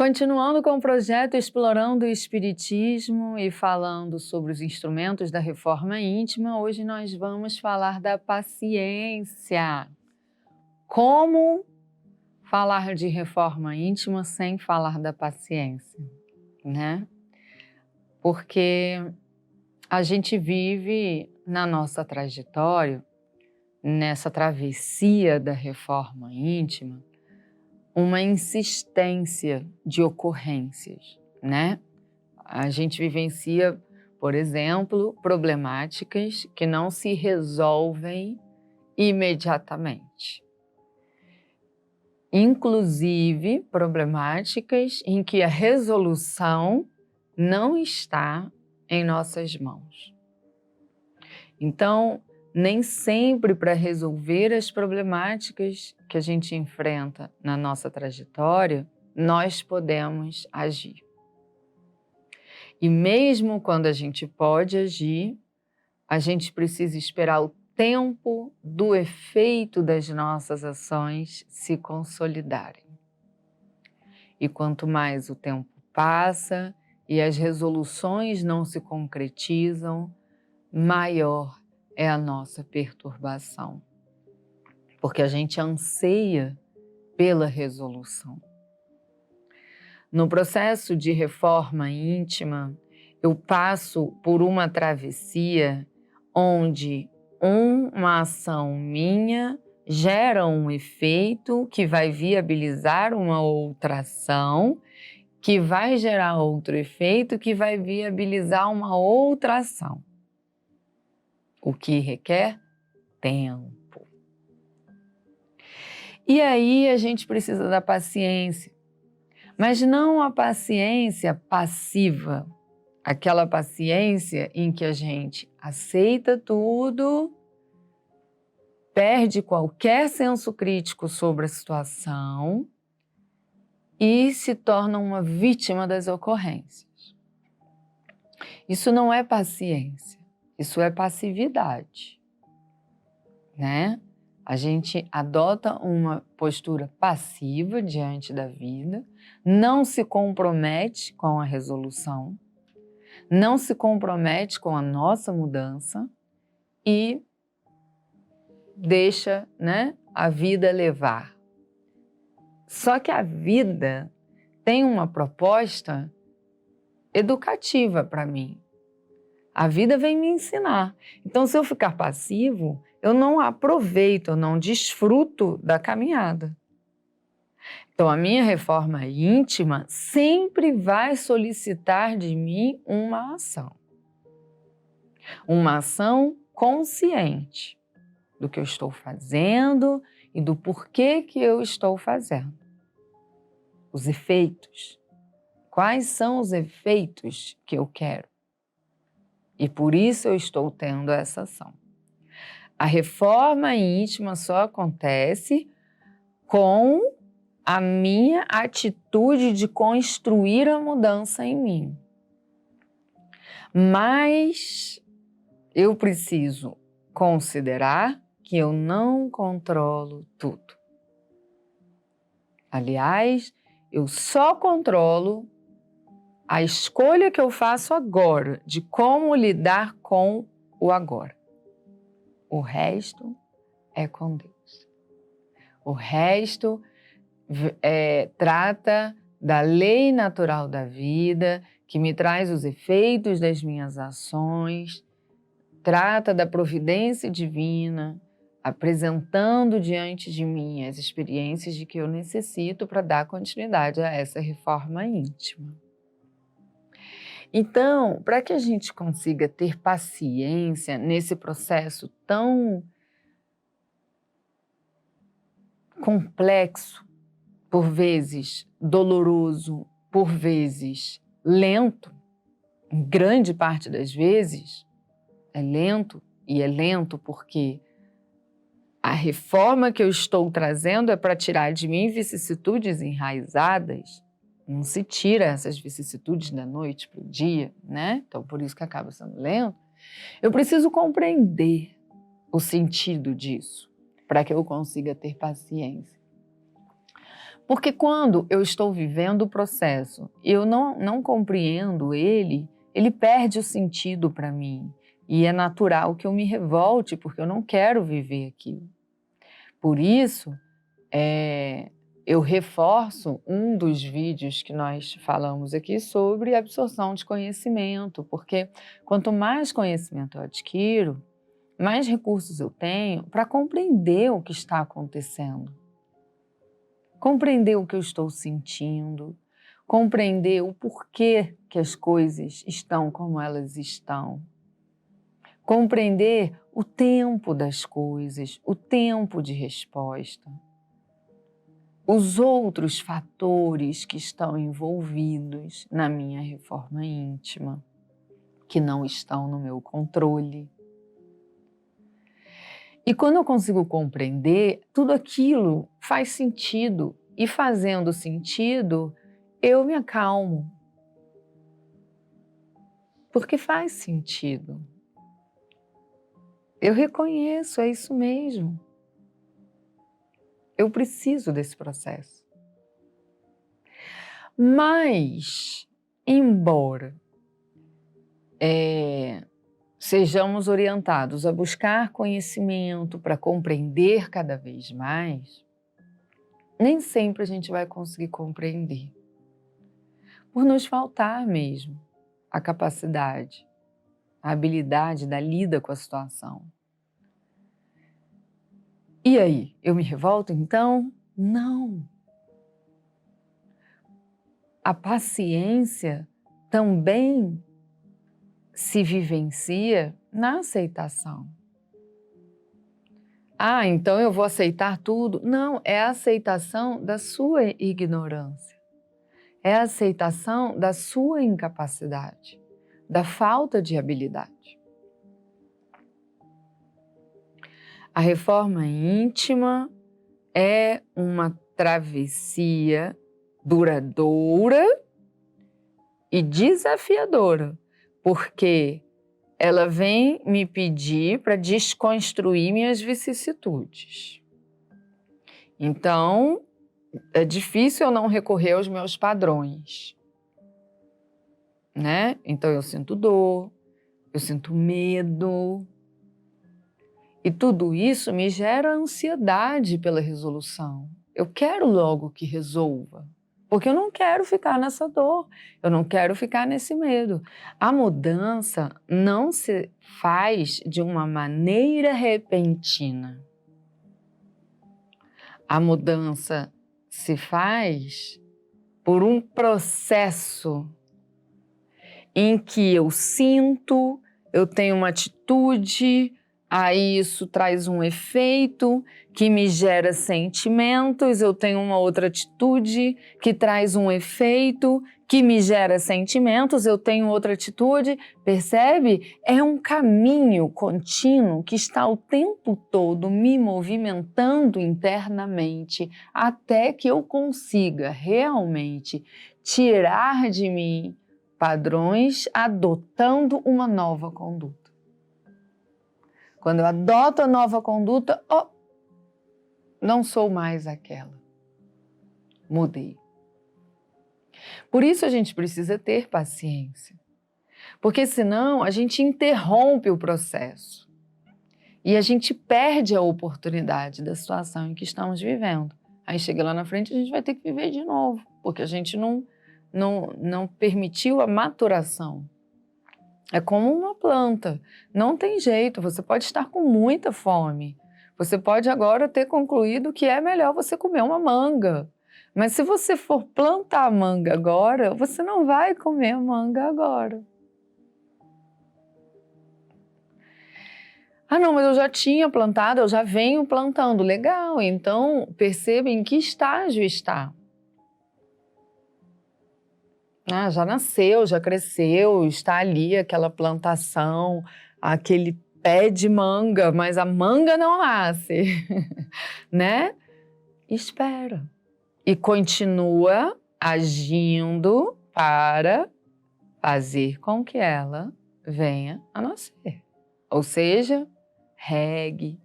Continuando com o projeto Explorando o Espiritismo e falando sobre os instrumentos da reforma íntima, hoje nós vamos falar da paciência. Como falar de reforma íntima sem falar da paciência, né? Porque a gente vive na nossa trajetória, nessa travessia da reforma íntima, uma insistência de ocorrências, né? A gente vivencia, por exemplo, problemáticas que não se resolvem imediatamente. Inclusive, problemáticas em que a resolução não está em nossas mãos. Então, nem sempre para resolver as problemáticas que a gente enfrenta na nossa trajetória, nós podemos agir. E mesmo quando a gente pode agir, a gente precisa esperar o tempo do efeito das nossas ações se consolidarem. E quanto mais o tempo passa e as resoluções não se concretizam, maior é a nossa perturbação, porque a gente anseia pela resolução. No processo de reforma íntima, eu passo por uma travessia onde uma ação minha gera um efeito que vai viabilizar uma outra ação, que vai gerar outro efeito, que vai viabilizar uma outra ação. O que requer tempo. E aí a gente precisa da paciência, mas não a paciência passiva, aquela paciência em que a gente aceita tudo, perde qualquer senso crítico sobre a situação e se torna uma vítima das ocorrências. Isso não é paciência, isso é passividade, né? A gente adota uma postura passiva diante da vida, não se compromete com a resolução, não se compromete com a nossa mudança e deixa, né, a vida levar. Só que a vida tem uma proposta educativa para mim. A vida vem me ensinar. Então, se eu ficar passivo, eu não aproveito, eu não desfruto da caminhada. Então, a minha reforma íntima sempre vai solicitar de mim uma ação. Uma ação consciente do que eu estou fazendo e do porquê que eu estou fazendo. Os efeitos. Quais são os efeitos que eu quero? E por isso eu estou tendo essa ação. A reforma íntima só acontece com a minha atitude de construir a mudança em mim. Mas eu preciso considerar que eu não controlo tudo. Aliás, eu só controlo a escolha que eu faço agora de como lidar com o agora. O resto é com Deus. O resto trata da lei natural da vida, que me traz os efeitos das minhas ações, trata da providência divina, apresentando diante de mim as experiências de que eu necessito para dar continuidade a essa reforma íntima. Então, para que a gente consiga ter paciência nesse processo tão complexo, por vezes doloroso, por vezes lento, em grande parte das vezes é lento, e é lento porque a reforma que eu estou trazendo é para tirar de mim vicissitudes enraizadas. Não se tira essas vicissitudes da noite para o dia, né? Então, por isso que acaba sendo lento. Eu preciso compreender o sentido disso, para que eu consiga ter paciência. Porque quando eu estou vivendo o processo e eu não compreendo ele perde o sentido para mim. E é natural que eu me revolte, porque eu não quero viver aquilo. Por isso, eu reforço um dos vídeos que nós falamos aqui sobre absorção de conhecimento, porque quanto mais conhecimento eu adquiro, mais recursos eu tenho para compreender o que está acontecendo, compreender o que eu estou sentindo, compreender o porquê que as coisas estão como elas estão, compreender o tempo das coisas, o tempo de resposta, os outros fatores que estão envolvidos na minha reforma íntima, que não estão no meu controle. E quando eu consigo compreender, tudo aquilo faz sentido. E fazendo sentido, eu me acalmo. Porque faz sentido. Eu reconheço, é isso mesmo. Eu preciso desse processo. Mas, embora sejamos orientados a buscar conhecimento para compreender cada vez mais, nem sempre a gente vai conseguir compreender. Por nos faltar mesmo a capacidade, a habilidade da lida com a situação. E aí, eu me revolto então? Não. A paciência também se vivencia na aceitação. Ah, então eu vou aceitar tudo? Não, é a aceitação da sua ignorância. É a aceitação da sua incapacidade, da falta de habilidade. A reforma íntima é uma travessia duradoura e desafiadora, porque ela vem me pedir para desconstruir minhas vicissitudes. Então, é difícil eu não recorrer aos meus padrões, né? Então eu sinto dor, eu sinto medo, e tudo isso me gera ansiedade pela resolução. Eu quero logo que resolva, porque eu não quero ficar nessa dor, eu não quero ficar nesse medo. A mudança não se faz de uma maneira repentina. A mudança se faz por um processo em que eu sinto, eu tenho uma atitude, aí isso traz um efeito que me gera sentimentos, eu tenho uma outra atitude que traz um efeito que me gera sentimentos, eu tenho outra atitude, percebe? É um caminho contínuo que está o tempo todo me movimentando internamente até que eu consiga realmente tirar de mim padrões adotando uma nova conduta. Quando eu adoto a nova conduta, não sou mais aquela. Mudei. Por isso a gente precisa ter paciência. Porque senão a gente interrompe o processo. E a gente perde a oportunidade da situação em que estamos vivendo. Aí chega lá na frente, a gente vai ter que viver de novo. Porque a gente não permitiu a maturação. É como uma planta, não tem jeito, você pode estar com muita fome, você pode agora ter concluído que é melhor você comer uma manga, mas se você for plantar a manga agora, você não vai comer a manga agora. Ah não, mas eu já tinha plantado, eu já venho plantando, legal, então perceba em que estágio está. Já nasceu, já cresceu, está ali aquela plantação, aquele pé de manga, mas a manga não nasce, né? Espera. E continua agindo para fazer com que ela venha a nascer. Ou seja, regue,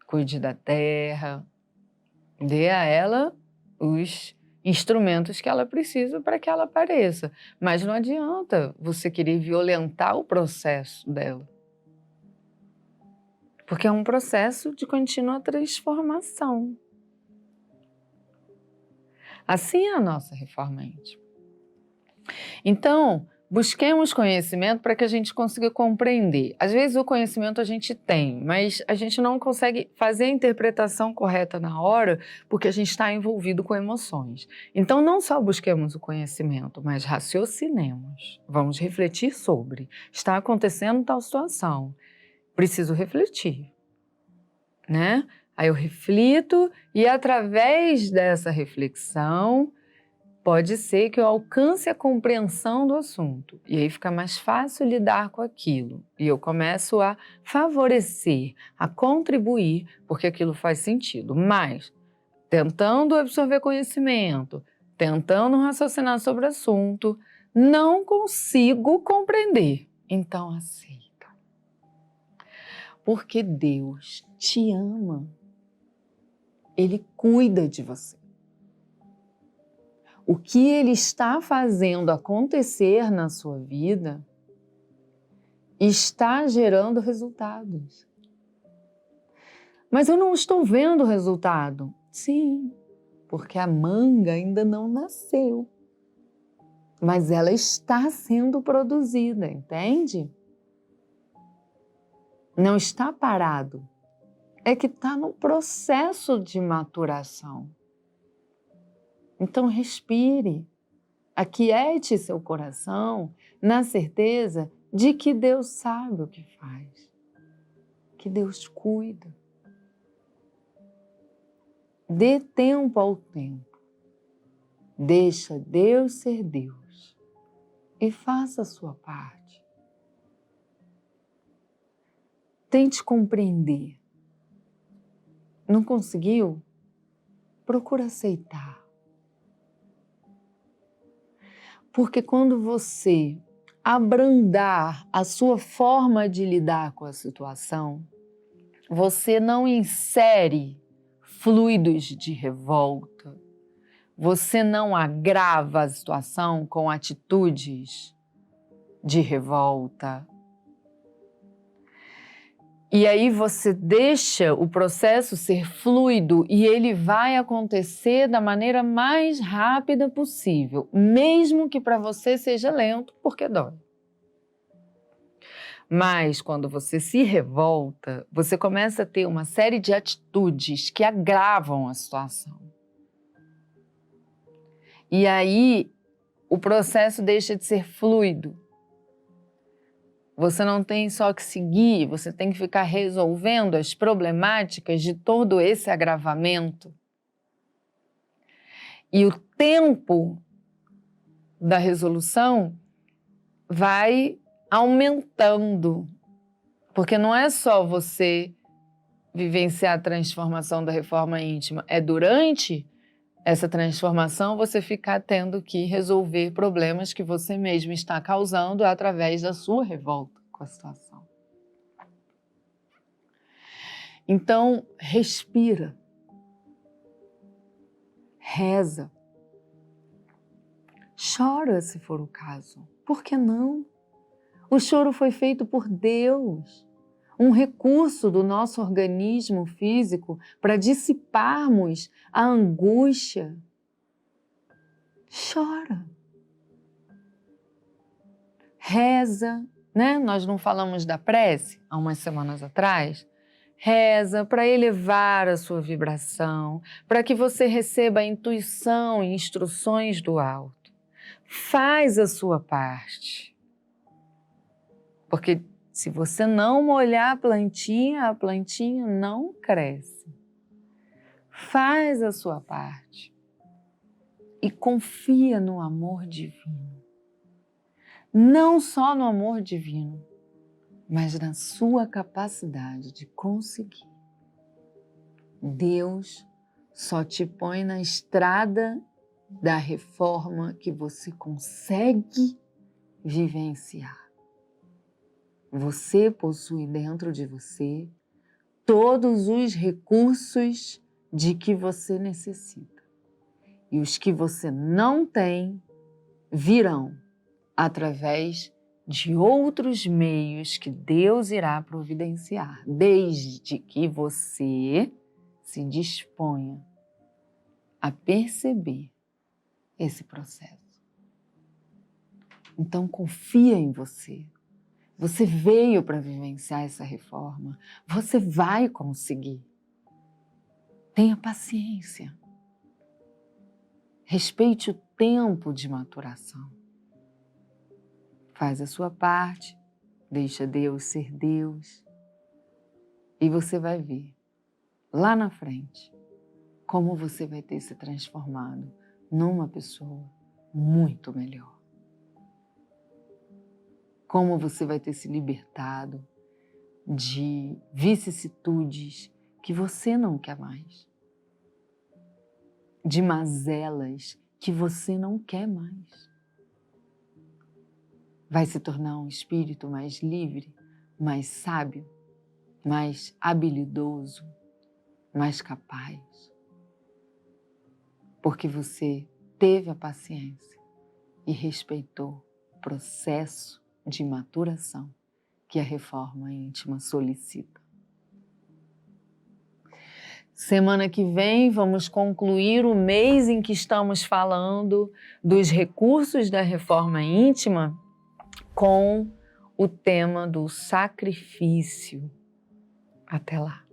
cuide da terra, dê a ela os instrumentos que ela precisa para que ela apareça. Mas não adianta você querer violentar o processo dela. Porque é um processo de contínua transformação. Assim é a nossa reforma íntima. Então, busquemos conhecimento para que a gente consiga compreender. Às vezes o conhecimento a gente tem, mas a gente não consegue fazer a interpretação correta na hora porque a gente está envolvido com emoções. Então, não só busquemos o conhecimento, mas raciocinemos. Vamos refletir sobre. Está acontecendo tal situação. Preciso refletir, né? Aí eu reflito e através dessa reflexão pode ser que eu alcance a compreensão do assunto e aí fica mais fácil lidar com aquilo e eu começo a favorecer, a contribuir porque aquilo faz sentido, mas tentando absorver conhecimento, tentando raciocinar sobre o assunto, não consigo compreender. Então aceita. Porque Deus te ama. Ele cuida de você. O que Ele está fazendo acontecer na sua vida está gerando resultados. Mas eu não estou vendo o resultado. Sim, porque a manga ainda não nasceu. Mas ela está sendo produzida, entende? Não está parado. É que está no processo de maturação. Então respire, aquiete seu coração na certeza de que Deus sabe o que faz, que Deus cuida. Dê tempo ao tempo, deixa Deus ser Deus e faça a sua parte. Tente compreender. Não conseguiu? Procura aceitar. Porque quando você abrandar a sua forma de lidar com a situação, você não insere fluidos de revolta, você não agrava a situação com atitudes de revolta. E aí você deixa o processo ser fluido e ele vai acontecer da maneira mais rápida possível, mesmo que para você seja lento, porque dói. Mas quando você se revolta, você começa a ter uma série de atitudes que agravam a situação. E aí o processo deixa de ser fluido. Você não tem só que seguir, você tem que ficar resolvendo as problemáticas de todo esse agravamento. E o tempo da resolução vai aumentando, porque não é só você vivenciar a transformação da reforma íntima, é durante essa transformação você ficar tendo que resolver problemas que você mesmo está causando através da sua revolta com a situação. Então, respira, reza, chora se for o caso. Por que não? O choro foi feito por Deus, um recurso do nosso organismo físico para dissiparmos a angústia. Chora. Reza, né? Nós não falamos da prece há umas semanas atrás? Reza para elevar a sua vibração, para que você receba a intuição e instruções do alto. Faz a sua parte. Porque se você não molhar a plantinha não cresce. Faz a sua parte e confia no amor divino. Não só no amor divino, mas na sua capacidade de conseguir. Deus só te põe na estrada da reforma que você consegue vivenciar. Você possui dentro de você todos os recursos de que você necessita. E os que você não tem virão através de outros meios que Deus irá providenciar, desde que você se disponha a perceber esse processo. Então confia em você. Você veio para vivenciar essa reforma. Você vai conseguir. Tenha paciência. Respeite o tempo de maturação. Faz a sua parte, deixa Deus ser Deus. E você vai ver, lá na frente, como você vai ter se transformado numa pessoa muito melhor. Como você vai ter se libertado de vicissitudes que você não quer mais. De mazelas que você não quer mais. Vai se tornar um espírito mais livre, mais sábio, mais habilidoso, mais capaz. Porque você teve a paciência e respeitou o processo de maturação que a reforma íntima solicita. Semana que vem vamos concluir o mês em que estamos falando dos recursos da reforma íntima com o tema do sacrifício. Até lá!